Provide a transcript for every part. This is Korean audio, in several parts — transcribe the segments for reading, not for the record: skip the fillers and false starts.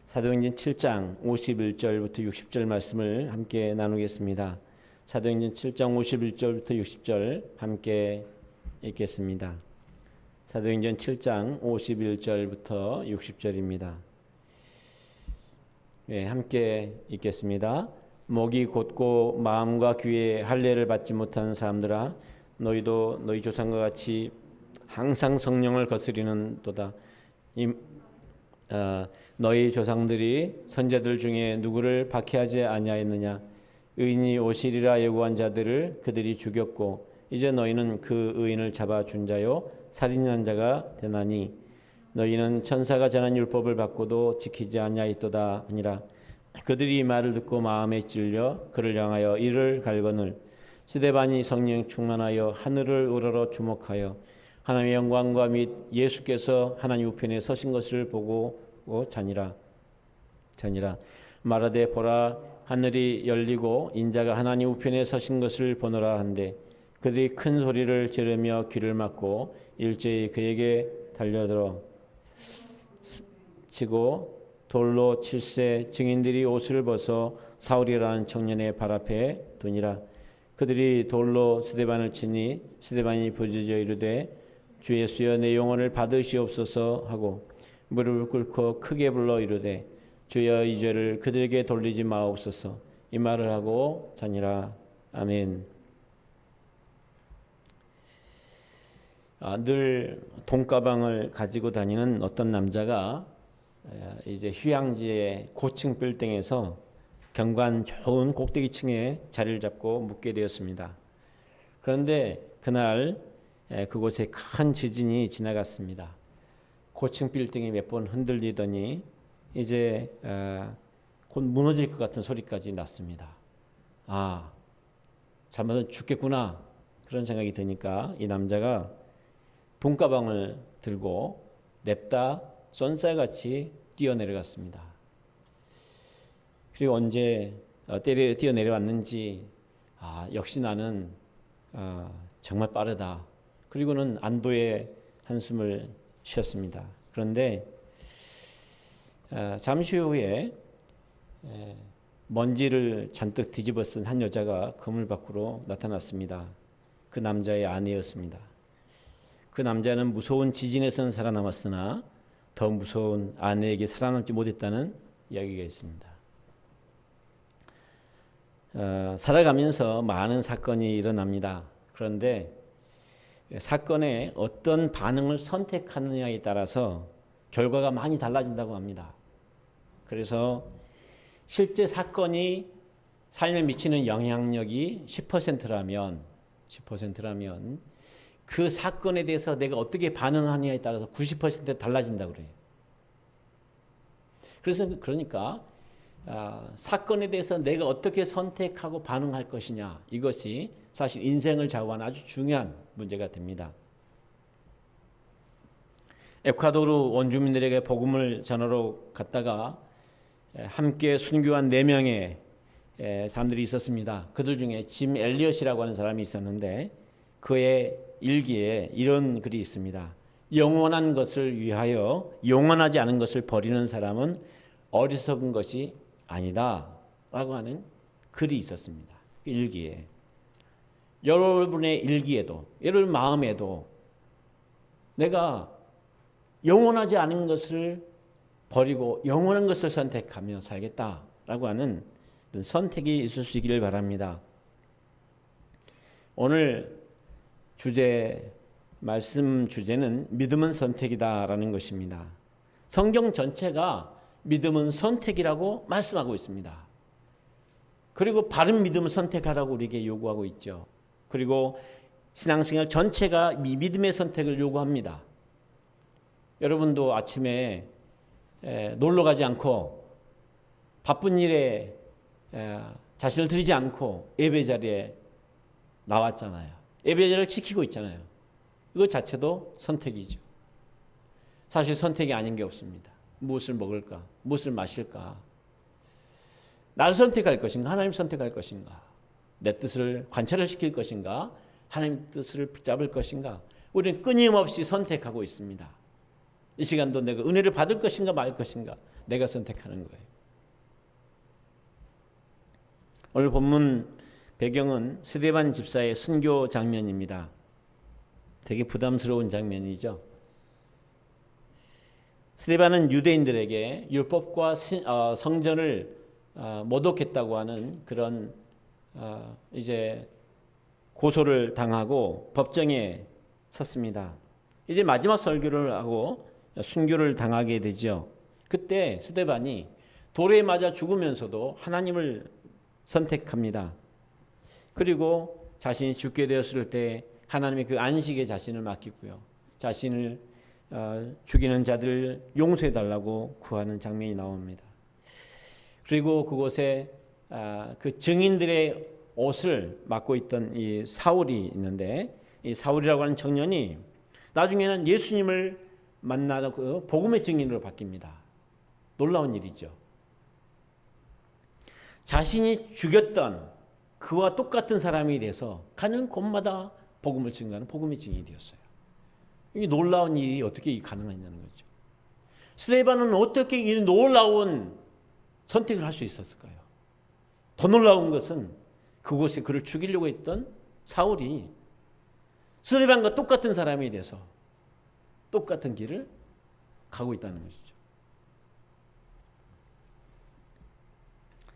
사도행전 7장 51절부터 60절 말씀을 함께 나누겠습니다. 사도행전 7장 51절부터 60절 함께 읽겠습니다. 사도행전 7장 51절부터 60절입니다. 네, 함께 읽겠습니다. 목이 곧고 마음과 귀에 할례를 받지 못한 사람들아, 너희도 너희 조상과 같이 항상 성령을 거스리는도다. 너희 조상들이 선자들 중에 누구를 박해하지 아니하였느냐? 의인이 오시리라 예고한 자들을 그들이 죽였고 이제 너희는 그 의인을 잡아준 자요 살인한 자가 되나니 너희는 천사가 전한 율법을 받고도 지키지 아니하였도다 하니라. 그들이 이 말을 듣고 마음에 찔려 그를 향하여 이를 갈거늘 스데반이 성령 충만하여 하늘을 우러러 주목하여 하나님의 영광과 및 예수께서 하나님 우편에 서신 것을 보고 자니라. 말하되 보라, 하늘이 열리고 인자가 하나님 우편에 서신 것을 보노라 한데 그들이 큰 소리를 지르며 귀를 막고 일제히 그에게 달려들어 치고 돌로 칠세 증인들이 옷을 벗어 사울이라는 청년의 발 앞에 두니라. 그들이 돌로 스데반을 치니 스데반이 부르짖어 이르되 주 예수여 내 영혼을 받으시옵소서 하고 무릎을 꿇고 크게 불러 이르되 주여 이 죄를 그들에게 돌리지 마옵소서. 이 말을 하고 자니라. 아멘. 늘 돈가방을 가지고 다니는 어떤 남자가 이제 휴양지의 고층 빌딩에서 경관 좋은 꼭대기층에 자리를 잡고 묵게 되었습니다. 그런데 그날 그곳에 큰 지진이 지나갔습니다. 고층 빌딩이 몇 번 흔들리더니 이제 곧 무너질 것 같은 소리까지 났습니다. 아, 잘못하면 죽겠구나 그런 생각이 드니까 이 남자가 돈가방을 들고 냅다 쏜살같이 뛰어내려갔습니다. 그리고 언제 뛰어내려왔는지 역시 나는 정말 빠르다. 그리고는 안도의 한숨을 쉬었습니다. 그런데 잠시 후에 먼지를 잔뜩 뒤집어 쓴 한 여자가 그물 밖으로 나타났습니다. 그 남자의 아내였습니다. 그 남자는 무서운 지진에서는 살아남았으나 더 무서운 아내에게 살아남지 못했다는 이야기가 있습니다. 살아가면서 많은 사건이 일어납니다. 그런데 사건에 어떤 반응을 선택하느냐에 따라서 결과가 많이 달라진다고 합니다. 그래서 실제 사건이 삶에 미치는 영향력이 10%라면 그 사건에 대해서 내가 어떻게 반응하느냐에 따라서 90% 달라진다고 그래요. 그러니까 사건에 대해서 내가 어떻게 선택하고 반응할 것이냐, 이것이 사실 인생을 좌우하는 아주 중요한 문제가 됩니다. 에콰도르 원주민들에게 복음을 전하러 갔다가 함께 순교한 4명의 사람들이 있었습니다. 그들 중에 짐 엘리엇이라고 하는 사람이 있었는데 그의 일기에 이런 글이 있습니다. 영원한 것을 위하여 영원하지 않은 것을 버리는 사람은 어리석은 것이 아니다 라고 하는 글이 있었습니다. 일기에. 여러분의 일기에도, 여러분 마음에도 내가 영원하지 않은 것을 버리고 영원한 것을 선택하며 살겠다라고 하는 선택이 있을 수 있기를 바랍니다. 오늘 말씀 주제는 믿음은 선택이다라는 것입니다. 성경 전체가 믿음은 선택이라고 말씀하고 있습니다. 그리고 바른 믿음을 선택하라고 우리에게 요구하고 있죠. 그리고 신앙생활 전체가 믿음의 선택을 요구합니다. 여러분도 아침에 놀러 가지 않고 바쁜 일에 자신을 들이지 않고 예배 자리에 나왔잖아요. 예배 자리를 지키고 있잖아요. 이것 자체도 선택이죠. 사실 선택이 아닌 게 없습니다. 무엇을 먹을까? 무엇을 마실까? 나를 선택할 것인가? 하나님 선택할 것인가? 내 뜻을 관철을 시킬 것인가? 하나님 뜻을 붙잡을 것인가? 우리는 끊임없이 선택하고 있습니다. 이 시간도 내가 은혜를 받을 것인가 말 것인가? 내가 선택하는 거예요. 오늘 본문 배경은 스데반 집사의 순교 장면입니다. 되게 부담스러운 장면이죠. 스데반은 유대인들에게 율법과 성전을 모독했다고 하는 그런 이제 고소를 당하고 법정에 섰습니다. 이제 마지막 설교를 하고 순교를 당하게 되죠. 그때 스데반이 돌에 맞아 죽으면서도 하나님을 선택합니다. 그리고 자신이 죽게 되었을 때 하나님의 그 안식에 자신을 맡기고요. 자신을 죽이는 자들을 용서해달라고 구하는 장면이 나옵니다. 그리고 그곳에 그 증인들의 옷을 맡고 있던 이 사울이 있는데, 이 사울이라고 하는 청년이 나중에는 예수님을 만나는 그 복음의 증인으로 바뀝니다. 놀라운 일이죠. 자신이 죽였던 그와 똑같은 사람이 돼서 가는 곳마다 복음을 증거하는 복음의 증인이 되었어요. 이게 놀라운 일이 어떻게 가능하냐는 거죠. 스데반은 어떻게 이 놀라운 선택을 할 수 있었을까요? 더 놀라운 것은 그곳에 그를 죽이려고 했던 사울이 스데반과 똑같은 사람이 돼서 똑같은 길을 가고 있다는 것이죠.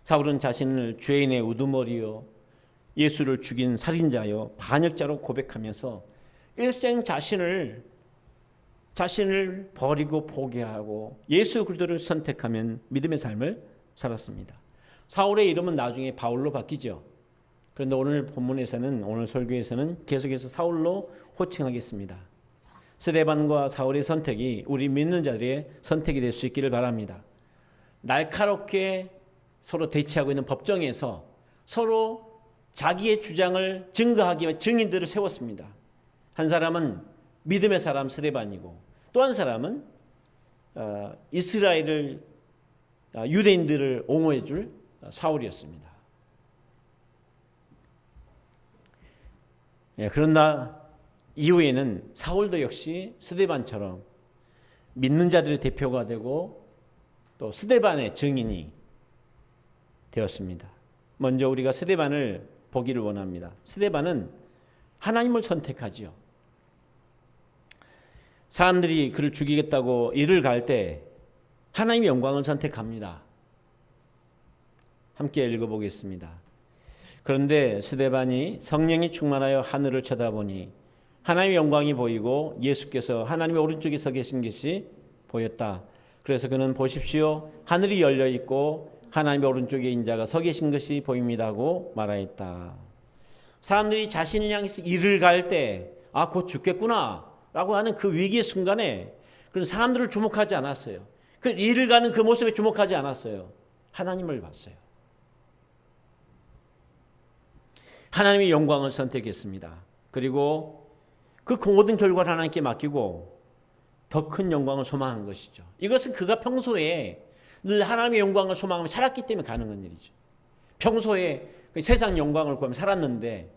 사울은 자신을 죄인의 우두머리요 예수를 죽인 살인자요 반역자로 고백하면서 일생 자신을 버리고 포기하고 예수 그리스도를 선택하면 믿음의 삶을 살았습니다. 사울의 이름은 나중에 바울로 바뀌죠. 그런데 오늘 본문에서는, 오늘 설교에서는 계속해서 사울로 호칭하겠습니다. 스데반과 사울의 선택이 우리 믿는 자들의 선택이 될 수 있기를 바랍니다. 날카롭게 서로 대치하고 있는 법정에서 서로 자기의 주장을 증거하기 위해 증인들을 세웠습니다. 한 사람은 믿음의 사람 스데반이고 또 한 사람은 이스라엘을 유대인들을 옹호해 줄 사울이었습니다. 그러나 이후에는 사울도 역시 스데반처럼 믿는 자들의 대표가 되고 또 스데반의 증인이 되었습니다. 먼저 우리가 스데반을 보기를 원합니다. 스데반은 하나님을 선택하지요. 사람들이 그를 죽이겠다고 일을 갈 때 하나님의 영광을 선택합니다. 함께 읽어보겠습니다. 그런데 스데반이 성령이 충만하여 하늘을 쳐다보니 하나님의 영광이 보이고 예수께서 하나님의 오른쪽에 서 계신 것이 보였다. 그래서 그는 보십시오, 하늘이 열려 있고 하나님의 오른쪽에 인자가 서 계신 것이 보입니다 하고 말하였다. 사람들이 자신을 향해서 일을 갈 때 곧 죽겠구나 라고 하는 그 위기의 순간에 그런 사람들을 주목하지 않았어요. 그 일을 가는 그 모습에 주목하지 않았어요. 하나님을 봤어요. 하나님의 영광을 선택했습니다. 그리고 그 모든 결과를 하나님께 맡기고 더 큰 영광을 소망한 것이죠. 이것은 그가 평소에 늘 하나님의 영광을 소망하며 살았기 때문에 가능한 일이죠. 평소에 세상 영광을 구하며 살았는데,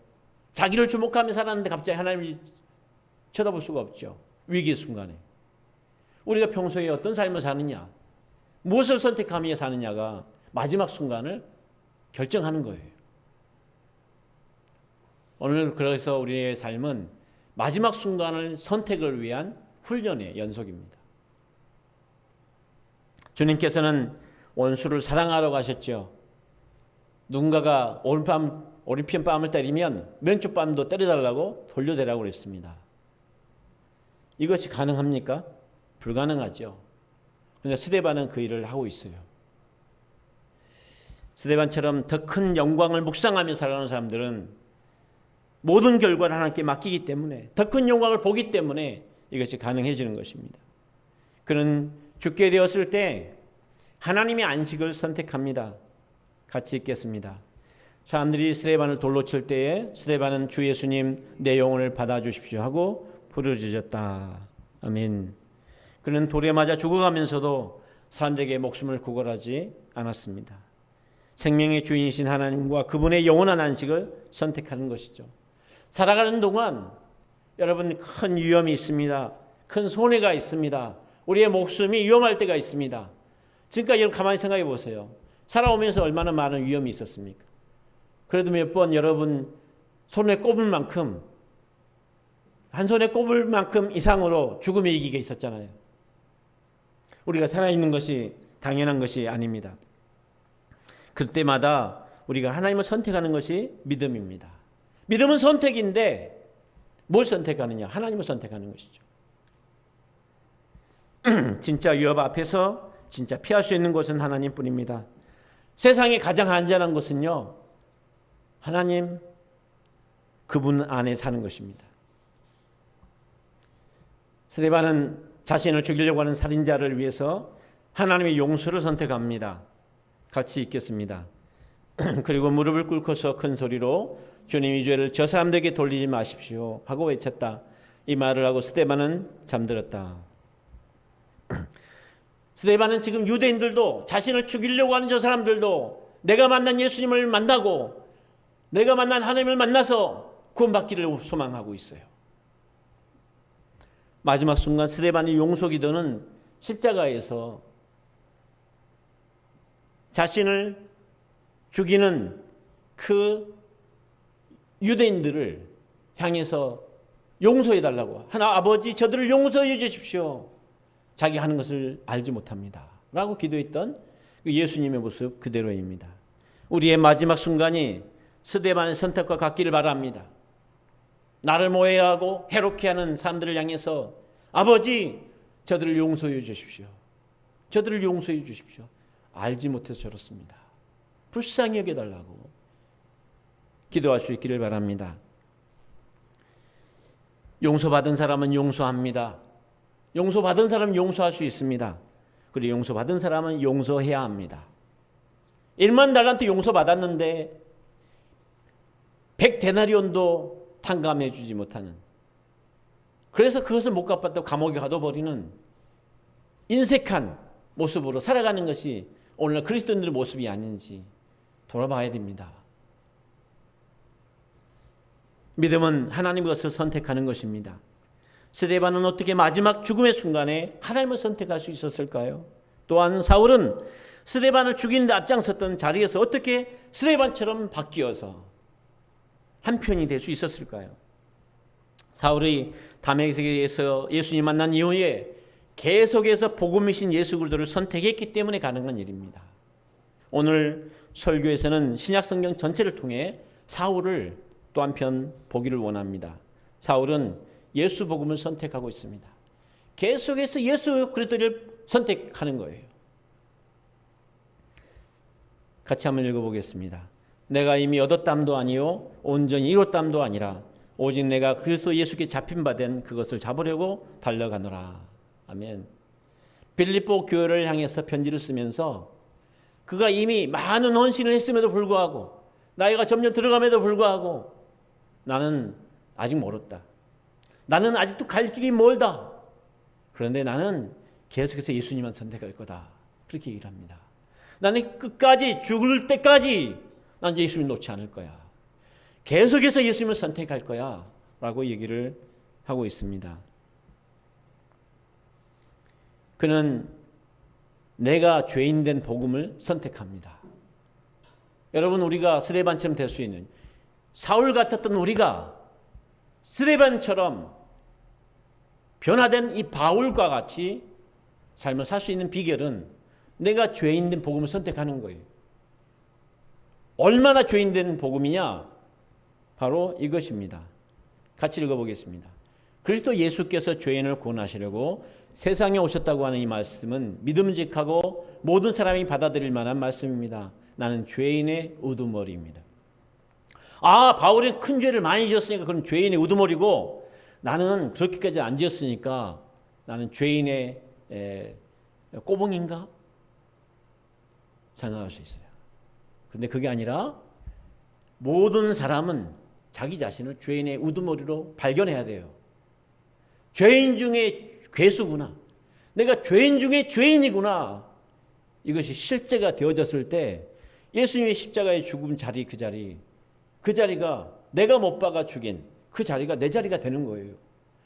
자기를 주목하며 살았는데 갑자기 하나님을 쳐다볼 수가 없죠. 위기의 순간에. 우리가 평소에 어떤 삶을 사느냐, 무엇을 선택하며 사느냐가 마지막 순간을 결정하는 거예요. 오늘 그래서 우리의 삶은 마지막 순간을 선택을 위한 훈련의 연속입니다. 주님께서는 원수를 사랑하라고 하셨죠. 누군가가 오른편 뺨을 때리면 왼쪽 뺨도 때려달라고 돌려대라고 그랬습니다. 이것이 가능합니까? 불가능하죠. 그런데 스데반은 그 일을 하고 있어요. 스데반처럼 더 큰 영광을 묵상하며 살아가는 사람들은 모든 결과를 하나님께 맡기기 때문에, 더 큰 영광을 보기 때문에 이것이 가능해지는 것입니다. 그는 죽게 되었을 때 하나님의 안식을 선택합니다. 같이 읽겠습니다. 사람들이 스데반을 돌로 칠 때에 스데반은 주 예수님 내 영혼을 받아주십시오 하고 부르짖었다. 아멘. 그는 돌에 맞아 죽어가면서도 사람들에게 목숨을 구걸하지 않았습니다. 생명의 주인이신 하나님과 그분의 영원한 안식을 선택하는 것이죠. 살아가는 동안 여러분 큰 위험이 있습니다. 큰 손해가 있습니다. 우리의 목숨이 위험할 때가 있습니다. 지금까지 여러분 가만히 생각해 보세요. 살아오면서 얼마나 많은 위험이 있었습니까? 그래도 몇 번 여러분 손에 꼽을 만큼, 한 손에 꼽을 만큼 이상으로 죽음의 위기가 있었잖아요. 우리가 살아있는 것이 당연한 것이 아닙니다. 그때마다 우리가 하나님을 선택하는 것이 믿음입니다. 믿음은 선택인데 뭘 선택하느냐? 하나님을 선택하는 것이죠. 진짜 위협 앞에서 진짜 피할 수 있는 곳은 하나님뿐입니다. 세상에 가장 안전한 것은요, 하나님 그분 안에 사는 것입니다. 스데반은 자신을 죽이려고 하는 살인자를 위해서 하나님의 용서를 선택합니다. 같이 읽겠습니다. 그리고 무릎을 꿇고서 큰 소리로 주님 이 죄를 저 사람들에게 돌리지 마십시오 하고 외쳤다. 이 말을 하고 스데반은 잠들었다. 스데반은 지금 유대인들도, 자신을 죽이려고 하는 저 사람들도 내가 만난 예수님을 만나고 내가 만난 하나님을 만나서 구원받기를 소망하고 있어요. 마지막 순간 스데반의 용서기도는 십자가에서 자신을 죽이는 그 유대인들을 향해서 용서해달라고, 하나 아버지 저들을 용서해 주십시오. 자기 하는 것을 알지 못합니다 라고 기도했던 그 예수님의 모습 그대로입니다. 우리의 마지막 순간이 스데반의 선택과 같기를 바랍니다. 나를 모해하고 해롭게 하는 사람들을 향해서 아버지 저들을 용서해 주십시오. 저들을 용서해 주십시오. 알지 못해서 저렇습니다. 불쌍히 여겨달라고 기도할 수 있기를 바랍니다. 용서받은 사람은 용서합니다. 용서받은 사람은 용서할 수 있습니다. 그리고 용서받은 사람은 용서해야 합니다. 1만 달란트 용서받았는데 100데나리온도 탕감해 주지 못하는, 그래서 그것을 못 갚았다고 감옥에 가둬버리는 인색한 모습으로 살아가는 것이 오늘날 그리스도인들의 모습이 아닌지 돌아봐야 됩니다. 믿음은 하나님의 것을 선택하는 것입니다. 스데반은 어떻게 마지막 죽음의 순간에 하나님을 선택할 수 있었을까요? 또한 사울은 스데반을 죽이는 데 앞장섰던 자리에서 어떻게 스데반처럼 바뀌어서 한편이 될 수 있었을까요? 사울의 다메섹에서 예수님 만난 이후에 계속해서 복음이신 예수 그리스도를 선택했기 때문에 가능한 일입니다. 오늘 설교에서는 신약 성경 전체를 통해 사울을 또 한편 보기를 원합니다. 사울은 예수 복음을 선택하고 있습니다. 계속해서 예수 그리스도를 선택하는 거예요. 같이 한번 읽어보겠습니다. 내가 이미 얻었담도 아니요 온전히 이뤘담도 아니라 오직 내가 그리스도 예수께 잡힌 바 된 그것을 잡으려고 달려가노라. 아멘. 빌립보 교회를 향해서 편지를 쓰면서 그가 이미 많은 헌신을 했음에도 불구하고, 나이가 점점 들어감에도 불구하고 나는 아직 멀었다. 나는 아직도 갈 길이 멀다. 그런데 나는 계속해서 예수님만 선택할 거다. 그렇게 얘기를 합니다. 나는 끝까지 죽을 때까지 난 예수님을 놓지 않을 거야. 계속해서 예수님을 선택할 거야 라고 얘기를 하고 있습니다. 그는 내가 죄인 된 복음을 선택합니다. 여러분, 우리가 스데반처럼 될 수 있는, 사울 같았던 우리가 스데반처럼 변화된 이 바울과 같이 삶을 살 수 있는 비결은 내가 죄인 된 복음을 선택하는 거예요. 얼마나 죄인 된 복음이냐? 바로 이것입니다. 같이 읽어보겠습니다. 그리스도 예수께서 죄인을 구원하시려고 세상에 오셨다고 하는 이 말씀은 믿음직하고 모든 사람이 받아들일 만한 말씀입니다. 나는 죄인의 우두머리입니다. 아, 바울은 큰 죄를 많이 지었으니까 그럼 죄인의 우두머리고, 나는 그렇게까지 안 지었으니까 나는 죄인의 꼬봉인가? 생각할 수 있어요. 그런데 그게 아니라 모든 사람은 자기 자신을 죄인의 우두머리로 발견해야 돼요. 죄인 중에 괴수구나. 내가 죄인 중에 죄인이구나. 이것이 실제가 되어졌을 때 예수님의 십자가의 죽음 자리, 그 자리가 내가 못 박아 죽인 그 자리가 내 자리가 되는 거예요.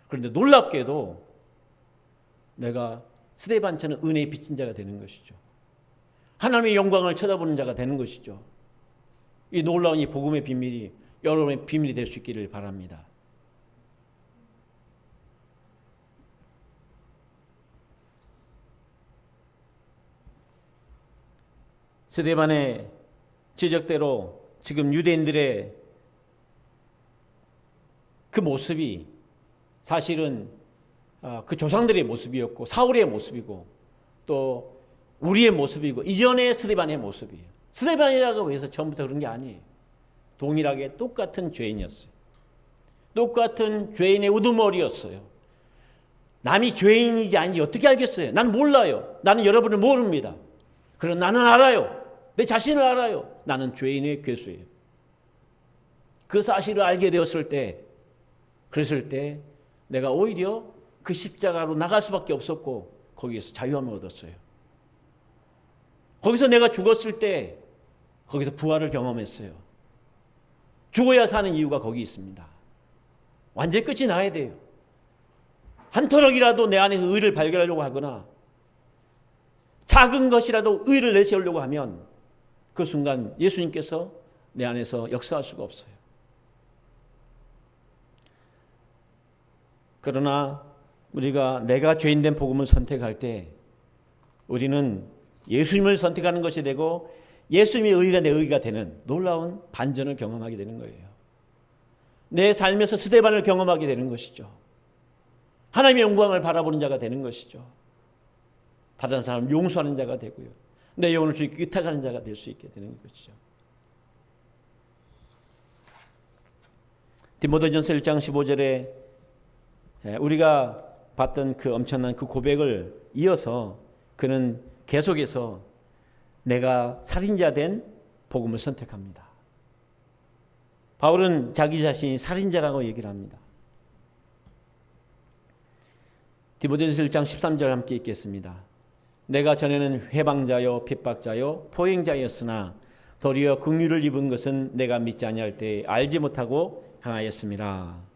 그런데 놀랍게도 내가 스데반처럼 은혜의 빚진 자가 되는 것이죠. 하나님의 영광을 쳐다보는 자가 되는 것이죠. 이 놀라운 이 복음의 비밀이 여러분의 비밀이 될 수 있기를 바랍니다. 스데반의 지적대로 지금 유대인들의 그 모습이 사실은 그 조상들의 모습이었고 사울의 모습이고 또 우리의 모습이고 이전의 스데반의 모습이에요. 스데반이라고 해서 처음부터 그런 게 아니에요. 동일하게 똑같은 죄인이었어요. 똑같은 죄인의 우두머리였어요. 남이 죄인이지 아닌지 어떻게 알겠어요? 난 몰라요. 나는 여러분을 모릅니다. 그러나 나는 알아요. 내 자신을 알아요. 나는 죄인의 괴수예요. 그 사실을 알게 되었을 때, 그랬을 때 내가 오히려 그 십자가로 나갈 수밖에 없었고 거기에서 자유함을 얻었어요. 거기서 내가 죽었을 때 거기서 부활을 경험했어요. 죽어야 사는 이유가 거기 있습니다. 완전히 끝이 나야 돼요. 한 터럭이라도 내 안에서 의를 발견하려고 하거나 작은 것이라도 의를 내세우려고 하면 그 순간 예수님께서 내 안에서 역사할 수가 없어요. 그러나 우리가 내가 죄인된 복음을 선택할 때 우리는 예수님을 선택하는 것이 되고 예수님의 의가 내 의가 되는 놀라운 반전을 경험하게 되는 거예요. 내 삶에서 스데반을 경험하게 되는 것이죠. 하나님의 영광을 바라보는 자가 되는 것이죠. 다른 사람을 용서하는 자가 되고요. 내 영혼을 주님께 의탁하는 자가 될 수 있게 되는 것이죠. 디모데전서 1장 15절에 우리가 봤던 그 엄청난 그 고백을 이어서 그는 계속해서 내가 살인자 된 복음을 선택합니다. 바울은 자기 자신이 살인자라고 얘기를 합니다. 디모데전서 1장 13절 함께 읽겠습니다. 내가 전에는 회방자요 핍박자요 포행자였으나 도리어 긍휼을 입은 것은 내가 믿지 아니할 때 알지 못하고 행하였음이라.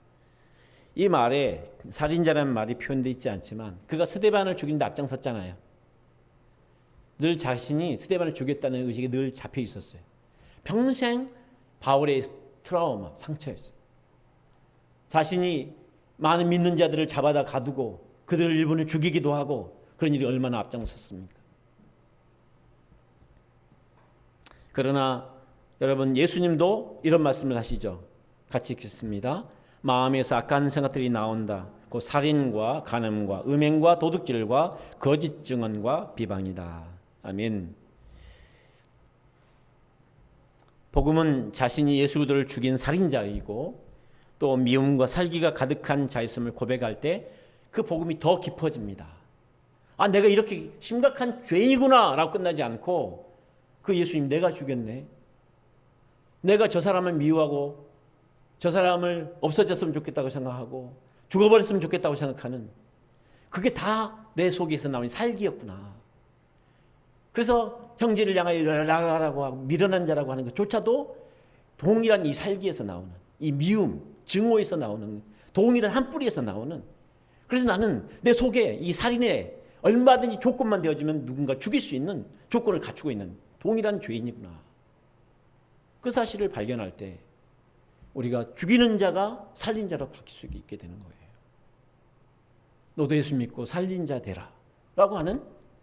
이 말에 살인자라는 말이 표현되어 있지 않지만 그가 스데반을 죽이는 데 앞장섰잖아요. 늘 자신이 스데반을 죽였다는 의식이 늘 잡혀 있었어요. 평생 바울의 트라우마, 상처였어요. 자신이 많은 믿는 자들을 잡아다 가두고 그들을 일부는 죽이기도 하고 그런 일이 얼마나 앞장섰습니까? 그러나 여러분 예수님도 이런 말씀을 하시죠. 같이 읽겠습니다. 마음에서 악한 생각들이 나온다. 곧 살인과 간음과 음행과 도둑질과 거짓 증언과 비방이다. 아멘. 복음은 자신이 예수 그리스도를 죽인 살인자이고 또 미움과 살기가 가득한 자였음을 고백할 때 그 복음이 더 깊어집니다. 아, 내가 이렇게 심각한 죄인이구나 라고 끝나지 않고 그 예수님 내가 죽였네. 내가 저 사람을 미워하고 저 사람을 없어졌으면 좋겠다고 생각하고 죽어버렸으면 좋겠다고 생각하는 그게 다 내 속에서 나온 살기였구나. 그래서 형제를 향하여 나가라고 하고 미련한 자라고 하는 것조차도 동일한 이 살기에서 나오는 이 미움, 증오에서 나오는 동일한 한 뿌리에서 나오는 그래서 나는 내 속에 이 살인에 얼마든지 조건만 되어지면 누군가 죽일 수 있는 조건을 갖추고 있는 동일한 죄인이구나. 그 사실을 발견할 때 우리가 죽이는 자가 살인자로 바뀔 수 있게 되는 거예요. 너도 예수 믿고 살인자 되라 라고 하는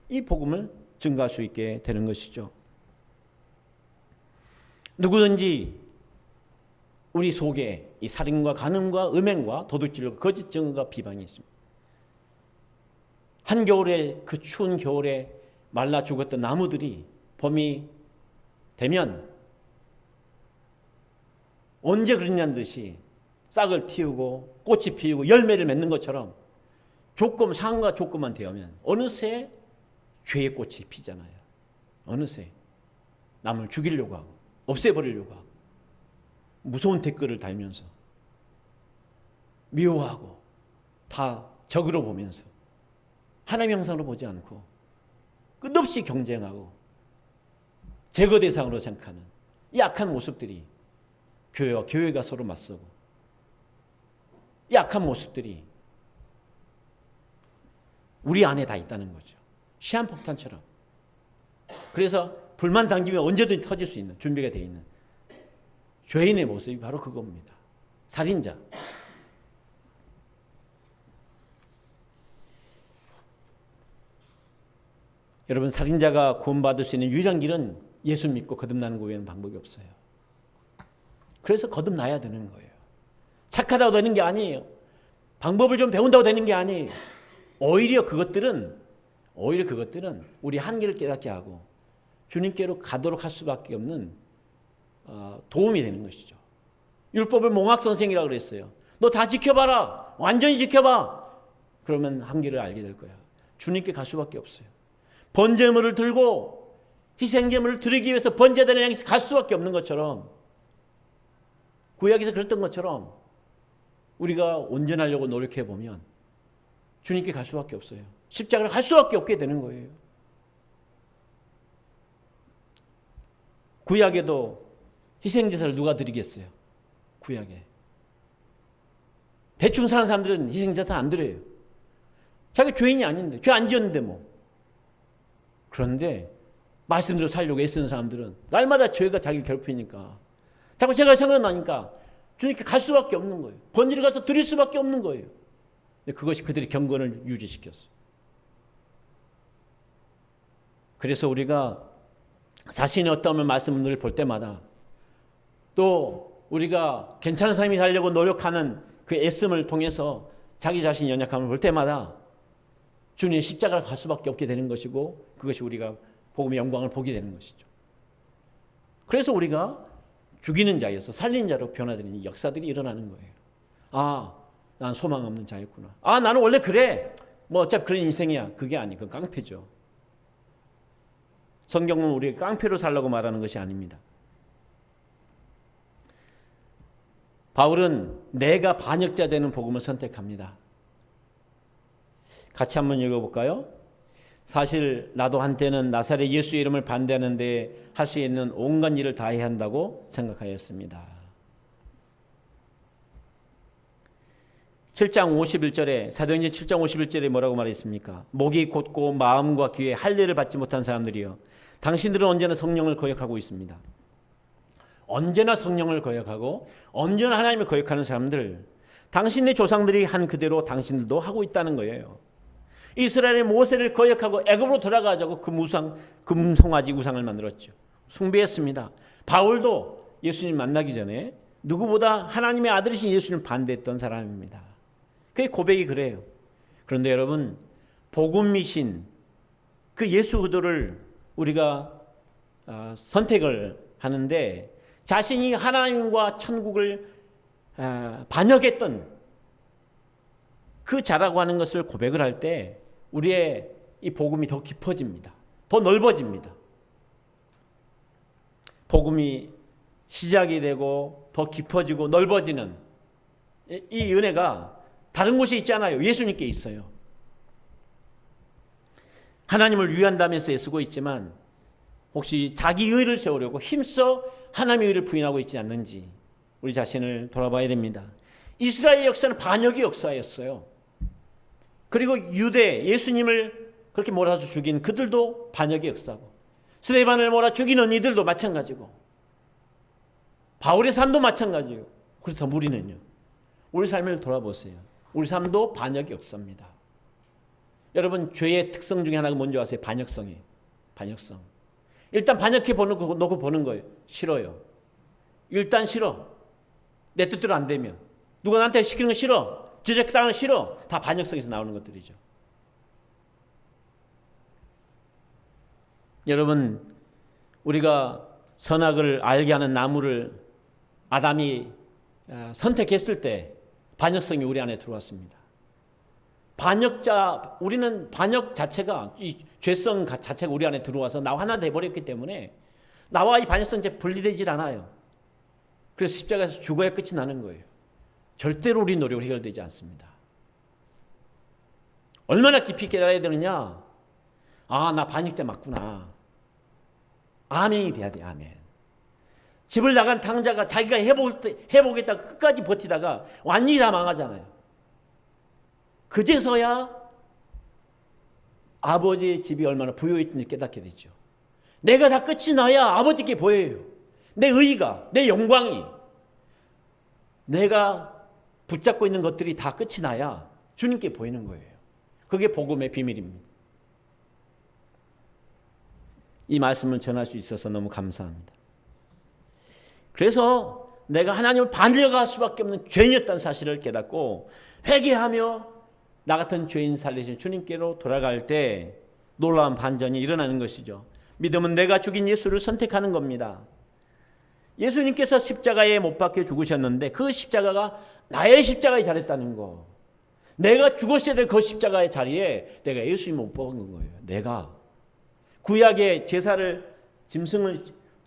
이 복음을 증거할 수 있게 되는 것이죠. 누구든지 우리 속에 이 살인과 간음과 음행과 도둑질과 거짓 증언과 비방이 있습니다. 한겨울에 그 추운 겨울에 말라 죽었던 나무들이 봄이 되면 언제 그랬냐는 듯이 싹을 틔우고 꽃이 피우고 열매를 맺는 것처럼 상황과 조건만 되면 어느새 죄의 꽃이 피잖아요. 어느새 남을 죽이려고 하고 없애버리려고 하고 무서운 댓글을 달면서 미워하고 다 적으로 보면서 하나님의 형상으로 보지 않고 끝없이 경쟁하고 제거 대상으로 생각하는 이 악한 모습들이 교회와 교회가 서로 맞서고 이 악한 모습들이 우리 안에 다 있다는 거죠. 시한폭탄처럼 그래서 불만 당기면 언제든지 터질 수 있는 준비가 되어 있는 죄인의 모습이 바로 그겁니다. 살인자. 여러분, 살인자가 구원받을 수 있는 유일한 길은 예수 믿고 거듭나는 거 외에는 방법이 없어요. 그래서 거듭나야 되는 거예요. 착하다고 되는 게 아니에요. 방법을 좀 배운다고 되는 게 아니에요. 오히려 그것들은 우리 한계를 깨닫게 하고 주님께로 가도록 할 수밖에 없는 도움이 되는 것이죠. 율법을 몽학선생이라고 그랬어요. 너 다 지켜봐라. 완전히 지켜봐. 그러면 한계를 알게 될 거야. 주님께 갈 수밖에 없어요. 번제물을 들고 희생제물을 드리기 위해서 번제단을 향해서 갈 수밖에 없는 것처럼, 구약에서 그랬던 것처럼 우리가 온전하려고 노력해 보면 주님께 갈 수밖에 없어요. 십자가를 갈 수밖에 없게 되는 거예요. 구약에도 희생제사를 누가 드리겠어요? 구약에. 대충 사는 사람들은 희생제사 안 드려요. 자기 죄인이 아닌데, 죄 안 지었는데 뭐. 그런데 말씀대로 살려고 애쓰는 사람들은 날마다 죄가 자기를 괴롭히니까, 자꾸 죄가 생각나니까 주님께 갈 수밖에 없는 거예요. 번제를 가서 드릴 수밖에 없는 거예요. 근데 그것이 그들의 경건을 유지시켰어요. 그래서 우리가 자신의 어떠한 말씀을 볼 때마다, 또 우리가 괜찮은 삶이 되려고 노력하는 그 애씀을 통해서 자기 자신의 연약함을 볼 때마다 주님의 십자가를 갈 수밖에 없게 되는 것이고, 그것이 우리가 복음의 영광을 보게 되는 것이죠. 그래서 우리가 죽이는 자에서 살리는 자로 변화되는 이 역사들이 일어나는 거예요. 아, 난 소망 없는 자였구나. 아, 나는 원래 그래. 뭐 어차피 그런 인생이야. 그게 아니, 그건 깡패죠. 성경은 우리가 깡패로 살라고 말하는 것이 아닙니다. 바울은 내가 반역자 되는 복음을 선택합니다. 같이 한번 읽어볼까요? 사실 나도 한때는 나사렛 예수의 이름을 반대하는데 할 수 있는 온갖 일을 다 해야 한다고 생각하였습니다. 7장 51절에, 사도행전 7장 51절에 뭐라고 말했습니까? 목이 곧고 마음과 귀에 할례를 받지 못한 사람들이여, 당신들은 언제나 성령을 거역하고 있습니다. 언제나 성령을 거역하고 언제나 하나님을 거역하는 사람들, 당신의 조상들이 한 그대로 당신들도 하고 있다는 거예요. 이스라엘의 모세를 거역하고 애굽으로 돌아가자고 금송아지 우상을 만들었죠. 숭배했습니다. 바울도 예수님 만나기 전에 누구보다 하나님의 아들이신 예수님을 반대했던 사람입니다. 그의 고백이 그래요. 그런데 여러분, 복음이신 그 예수 그리스도를 우리가 선택을 하는데, 자신이 하나님과 천국을 반역했던 그 자라고 하는 것을 고백을 할 때 우리의 이 복음이 더 깊어집니다. 더 넓어집니다. 복음이 시작이 되고 더 깊어지고 넓어지는 이 은혜가 다른 곳에 있지 않아요. 예수님께 있어요. 하나님을 위한다면서 애쓰고 있지만 혹시 자기 의를 세우려고 힘써 하나님의 의를 부인하고 있지 않는지 우리 자신을 돌아봐야 됩니다. 이스라엘의 역사는 반역의 역사였어요. 그리고 유대 예수님을 그렇게 몰아서 죽인 그들도 반역의 역사고, 스데반을 몰아 죽이는 이들도 마찬가지고, 바울의 삶도 마찬가지예요. 그렇다면 우리는요? 우리 삶을 돌아보세요. 우리 삶도 반역의 역사입니다. 여러분, 죄의 특성 중에 하나가 뭔지 아세요? 반역성이에요. 반역성. 일단 반역해 놓고 보는 거예요. 싫어요. 일단 싫어. 내 뜻대로 안 되면. 누가 나한테 시키는 거 싫어. 지적당하는 거 싫어. 다 반역성에서 나오는 것들이죠. 여러분, 우리가 선악을 알게 하는 나무를 아담이 선택했을 때 반역성이 우리 안에 들어왔습니다. 우리는 반역 자체가, 이 죄성 자체가 우리 안에 들어와서 나와 하나 돼버렸기 때문에 나와 이 반역성 이제 분리되질 않아요. 그래서 십자가에서 죽어야 끝이 나는 거예요. 절대로 우리 노력으로 해결되지 않습니다. 얼마나 깊이 깨달아야 되느냐? 아, 나 반역자 맞구나. 아멘이 돼야 돼, 아멘. 집을 나간 당자가 자기가 해보겠다고 끝까지 버티다가 완전히 다 망하잖아요. 그제서야 아버지의 집이 얼마나 부유했는지 깨닫게 되죠. 내가 다 끝이 나야 아버지께 보여요. 내 의의가, 내 영광이, 내가 붙잡고 있는 것들이 다 끝이 나야 주님께 보이는 거예요. 그게 복음의 비밀입니다. 이 말씀을 전할 수 있어서 너무 감사합니다. 그래서 내가 하나님을 반역할 수밖에 없는 죄인이었다는 사실을 깨닫고 회개하며 나 같은 죄인 살리신 주님께로 돌아갈 때 놀라운 반전이 일어나는 것이죠. 믿음은 내가 죽인 예수를 선택하는 겁니다. 예수님께서 십자가에 못 박혀 죽으셨는데 그 십자가가 나의 십자가에 자리했다는 거. 내가 죽었어야 될 그 십자가의 자리에 내가 예수님을 못 박은 거예요. 내가 구약의 제사를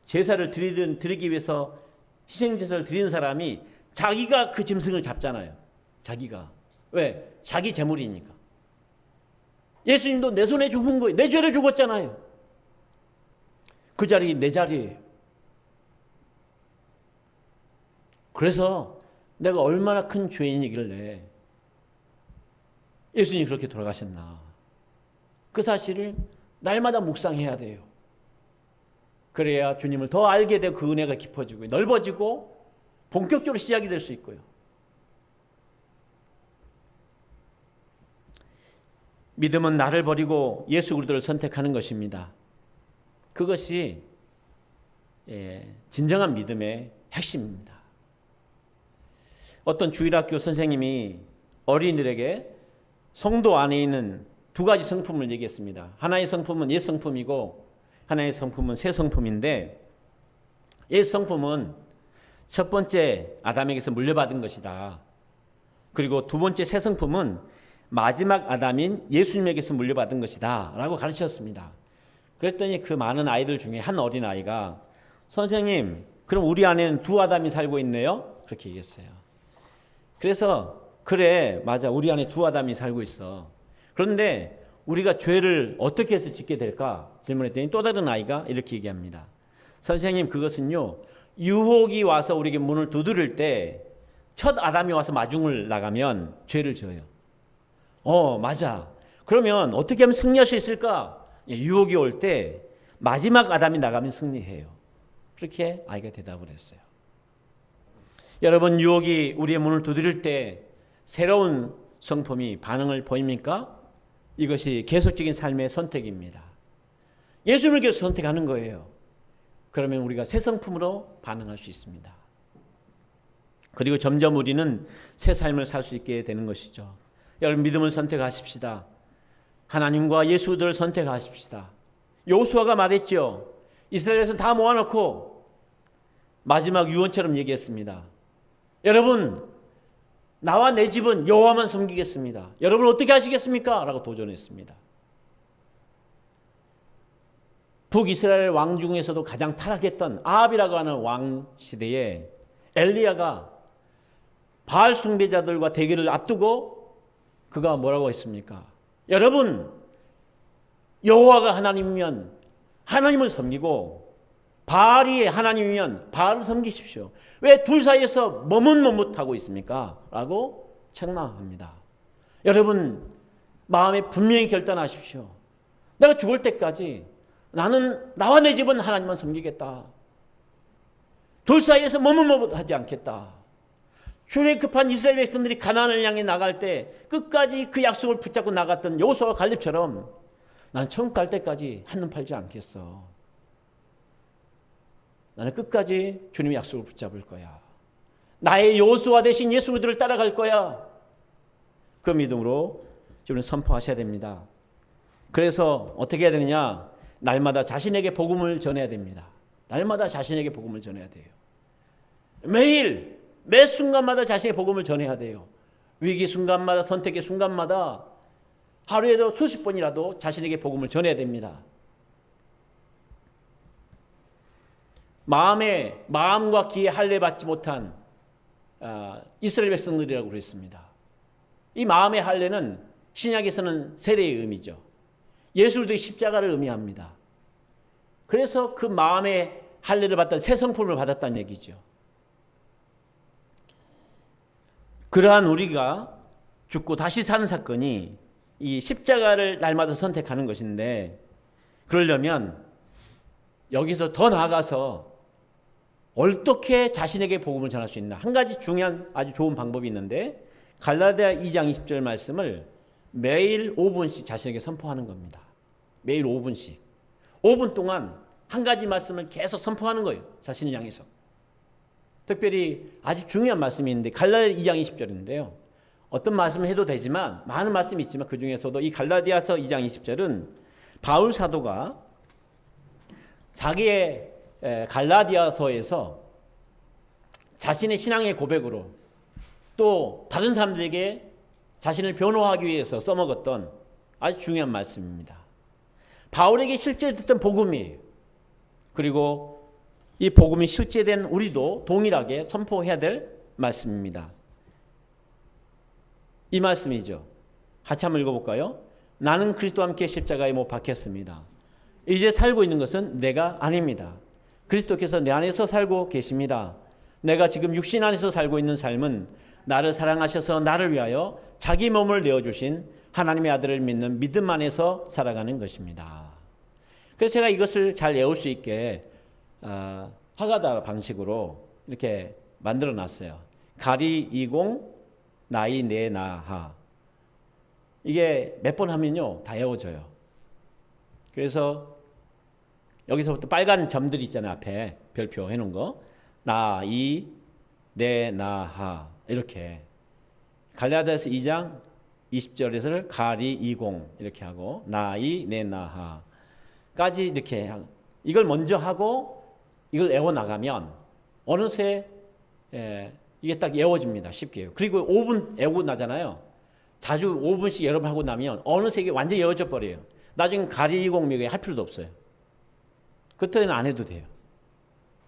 드리기 위해서 희생제사를 드리는 사람이 자기가 그 짐승을 잡잖아요. 자기가. 왜? 자기 재물이니까. 예수님도 내 손에 죽은 거예요. 내 죄를 죽었잖아요. 그 자리 내 자리예요. 그래서 내가 얼마나 큰 죄인이길래 예수님이 그렇게 돌아가셨나. 그 사실을 날마다 묵상해야 돼요. 그래야 주님을 더 알게 되고 그 은혜가 깊어지고 넓어지고 본격적으로 시작이 될 수 있고요. 믿음은 나를 버리고 예수 그리스도를 선택하는 것입니다. 그것이 진정한 믿음의 핵심입니다. 어떤 주일학교 선생님이 어린이들에게 성도 안에 있는 두 가지 성품을 얘기했습니다. 하나의 성품은 옛 성품이고 하나의 성품은 새 성품인데, 옛 성품은 첫 번째 아담에게서 물려받은 것이다. 그리고 두 번째 새 성품은 마지막 아담인 예수님에게서 물려받은 것이다 라고 가르쳤습니다. 그랬더니 그 많은 아이들 중에 한 어린아이가 선생님, 그럼 우리 안에는 두 아담이 살고 있네요? 그렇게 얘기했어요. 그래서 그래, 맞아, 우리 안에 두 아담이 살고 있어. 그런데 우리가 죄를 어떻게 해서 짓게 될까 질문했더니 또 다른 아이가 이렇게 얘기합니다. 선생님, 그것은요, 유혹이 와서 우리에게 문을 두드릴 때 첫 아담이 와서 마중을 나가면 죄를 져요. 맞아. 그러면 어떻게 하면 승리할 수 있을까? 유혹이 올 때 마지막 아담이 나가면 승리해요. 그렇게 아이가 대답을 했어요. 여러분, 유혹이 우리의 문을 두드릴 때 새로운 성품이 반응을 보입니까? 이것이 계속적인 삶의 선택입니다. 예수님을 계속 선택하는 거예요. 그러면 우리가 새 성품으로 반응할 수 있습니다. 그리고 점점 우리는 새 삶을 살 수 있게 되는 것이죠. 여러분, 믿음을 선택하십시다. 하나님과 예수들을 선택하십시다. 여호수아가 말했죠. 이스라엘에서 다 모아놓고 마지막 유언처럼 얘기했습니다. 여러분, 나와 내 집은 여호와만 섬기겠습니다. 여러분 어떻게 하시겠습니까? 라고 도전했습니다. 북이스라엘 왕 중에서도 가장 타락했던 아합이라고 하는 왕 시대에 엘리야가 바알 숭배자들과 대결을 앞두고 그가 뭐라고 했습니까? 여러분, 여호와가 하나님이면 하나님을 섬기고 바알이 하나님이면 바알을 섬기십시오. 왜 둘 사이에서 머뭇머뭇하고 있습니까? 라고 책망합니다. 여러분, 마음에 분명히 결단하십시오. 내가 죽을 때까지 나는 나와 내 집은 하나님만 섬기겠다. 둘 사이에서 머뭇머뭇하지 않겠다. 출애굽한 이스라엘 백성들이 가나안을 향해 나갈 때 끝까지 그 약속을 붙잡고 나갔던 여호수아와 갈렙처럼 나는 천국 갈 때까지 한눈 팔지 않겠어. 나는 끝까지 주님의 약속을 붙잡을 거야. 나의 여호수아 대신 예수 그리스도를 따라갈 거야. 그 믿음으로 주님 선포하셔야 됩니다. 그래서 어떻게 해야 되느냐? 날마다 자신에게 복음을 전해야 됩니다. 날마다 자신에게 복음을 전해야 돼요. 매일 매 순간마다 자신의 복음을 전해야 돼요. 위기 순간마다, 선택의 순간마다 하루에도 수십 번이라도 자신에게 복음을 전해야 됩니다. 마음과 귀에 할례 받지 못한 이스라엘 백성들이라고 그랬습니다. 이 마음의 할례는 신약에서는 세례의 의미죠. 예수도 십자가를 의미합니다. 그래서 그 마음의 할례를 받던 새 성품을 받았다는 얘기죠. 그러한 우리가 죽고 다시 사는 사건이 이 십자가를 날마다 선택하는 것인데, 그러려면 여기서 더 나아가서 어떻게 자신에게 복음을 전할 수 있나? 한 가지 중요한 아주 좋은 방법이 있는데 갈라디아 2장 20절 말씀을 매일 5분씩 자신에게 선포하는 겁니다. 매일 5분씩. 5분 동안 한 가지 말씀을 계속 선포하는 거예요. 자신을 향해서. 특별히 아주 중요한 말씀이 있는데 갈라디아 2장 20절인데요. 어떤 말씀을 해도 되지만 많은 말씀이 있지만 그중에서도 이 갈라디아서 2장 20절은 바울 사도가 자기의 갈라디아서에서 자신의 신앙의 고백으로 또 다른 사람들에게 자신을 변호하기 위해서 써먹었던 아주 중요한 말씀입니다. 바울에게 실제됐던 복음이에요. 그리고 이 복음이 실제된 우리도 동일하게 선포해야 될 말씀입니다. 이 말씀이죠. 같이 한번 읽어볼까요? 나는 그리스도와 함께 십자가에 못 박혔습니다. 이제 살고 있는 것은 내가 아닙니다. 그리스도께서 내 안에서 살고 계십니다. 내가 지금 육신 안에서 살고 있는 삶은 나를 사랑하셔서 나를 위하여 자기 몸을 내어주신 하나님의 아들을 믿는 믿음 안에서 살아가는 것입니다. 그래서 제가 이것을 잘 외울 수 있게 하가다 방식으로 이렇게 만들어 놨어요. 가리 이공 나이 네 나하. 이게 몇 번 하면요 다 외워져요. 그래서 여기서부터 빨간 점들이 있잖아요. 앞에 별표 해놓은 거. 나, 이, 네, 나, 하. 이렇게. 갈라디아서 2장 20절에서 가리, 이공 이렇게 하고 나, 이, 네, 나, 하. 까지 이렇게. 이걸 먼저 하고 이걸 외워나가면 어느새 이게 딱 외워집니다. 쉽게. 그리고 5분 외우고 나잖아요. 자주 5분씩 여러 번 하고 나면 어느새 이게 완전히 외워져 버려요. 나중에 가리, 이공 몇 개 할 필요도 없어요. 그때는 안 해도 돼요.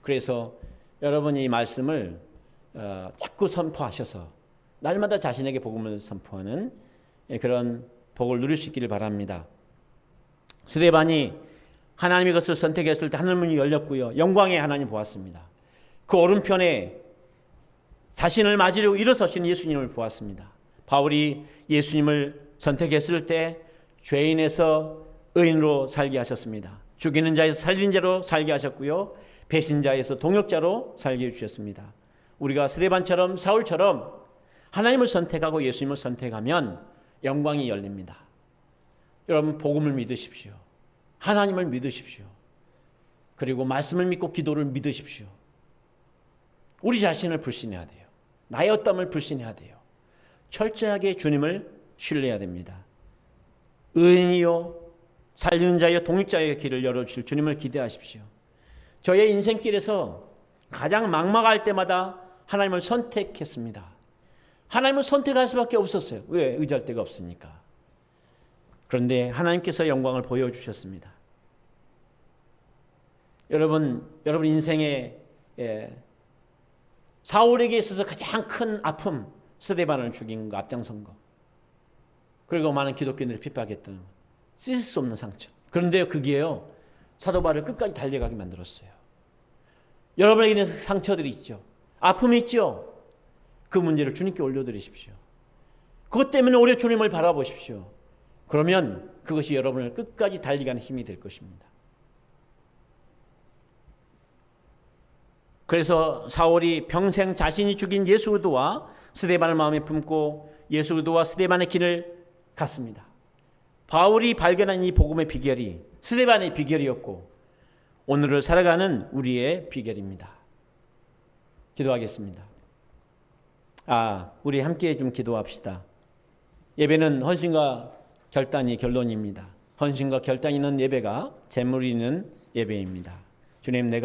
그래서 여러분이 이 말씀을 자꾸 선포하셔서 날마다 자신에게 복음을 선포하는 그런 복을 누릴 수 있기를 바랍니다. 스데반이 하나님의 것을 선택했을 때 하늘 문이 열렸고요. 영광의 하나님 보았습니다. 그 오른편에 자신을 맞으려고 일어서신 예수님을 보았습니다. 바울이 예수님을 선택했을 때 죄인에서 의인으로 살게 하셨습니다. 죽이는 자에서 살리는 자로 살게 하셨고요. 배신자에서 동역자로 살게 해주셨습니다. 우리가 스데반처럼 사울처럼 하나님을 선택하고 예수님을 선택하면 영광이 열립니다. 여러분 복음을 믿으십시오. 하나님을 믿으십시오. 그리고 말씀을 믿고 기도를 믿으십시오. 우리 자신을 불신해야 돼요. 나의 어떠함을 불신해야 돼요. 철저하게 주님을 신뢰해야 됩니다. 의인이요 살리는 자여 동역자의 길을 열어주실 주님을 기대하십시오. 저의 인생길에서 가장 막막할 때마다 하나님을 선택했습니다. 하나님을 선택할 수밖에 없었어요. 왜? 의지할 데가 없으니까. 그런데 하나님께서 영광을 보여주셨습니다. 여러분 인생에 사울에게 있어서 가장 큰 아픔, 스데반을 죽인 거, 앞장선 거. 그리고 많은 기독교인들을 핍박했던 씻을 수 없는 상처. 그런데요, 그게요, 사도 바울을 끝까지 달려가게 만들었어요. 여러분에게는 상처들이 있죠. 아픔이 있죠. 그 문제를 주님께 올려드리십시오. 그것 때문에 오래 주님을 바라보십시오. 그러면 그것이 여러분을 끝까지 달리가는 힘이 될 것입니다. 그래서 사울이 평생 자신이 죽인 예수 그리스도와 스데반을 마음에 품고 예수 그리스도와 스데반의 길을 갔습니다. 바울이 발견한 이 복음의 비결이 스데반의 비결이었고 오늘을 살아가는 우리의 비결입니다. 기도하겠습니다. 우리 함께 좀 기도합시다. 예배는 헌신과 결단이 결론입니다. 헌신과 결단이 있는 예배가 재물이 있는 예배입니다. 주님, 내가